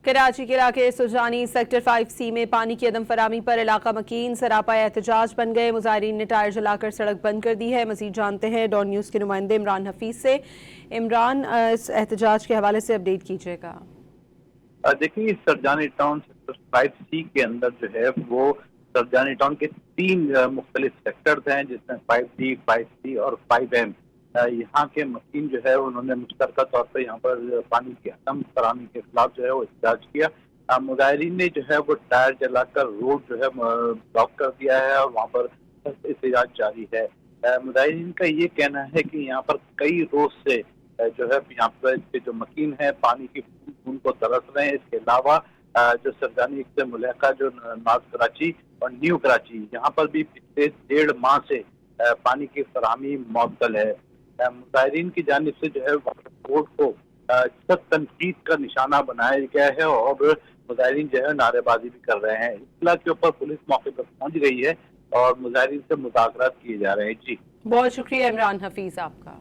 कराची के इलाके सुजानी sector 5C में पानी की अदम फरामी पर इलाका मकीन सरापा एहतजाज बन गए। मुजाहिरीन ने टायर जलाकर सड़क बंद कर दी है। मजीद जानते हैं डॉन न्यूज़ के नुमाइंदे इमरान हफीज से। इमरान, इस एहतजाज के हवाले से अपडेट कीजिएगा। देखिए, सरजानी टाउन सेक्टर 5C के अंदर जो है वो सरजानी टाउन के 3 मुख्तलिफ सेक्टर्स हैं, जिसमें 5D, 5C और 5M। यहाँ के मकीन जो है उन्होंने मुश्तरका तौर पर यहाँ पर पानी की अदम फराहमी के खिलाफ जो है वो एहतजाज किया। मुजाहिरीन ने जो है वो टायर जलाकर रोड जो है ब्लॉक कर दिया है और वहाँ पर एहतजाज जारी है। मुजाहिरीन का ये कहना है कि यहाँ पर कई रोज से जो है यहाँ पर जो मकीन है पानी की बूंद को तरस रहे हैं। इसके अलावा जो सरजानी से मुलाका जो नॉर्थ कराची और न्यू कराची, यहाँ पर भी पिछले 1.5 माह से पानी की फराहमी मुअत्तल है। मुजाहिरीन की जानिब से जो है बोर्ड को सख्त तनकीद का निशाना बनाया गया है और मुजाहिरीन जो है नारेबाजी भी कर रहे हैं। इत्तला के ऊपर पुलिस मौके पर पहुंच गई है और मुजाहिरीन से मुज़ाकरात किए जा रहे हैं। जी, बहुत शुक्रिया इमरान हफीज आपका।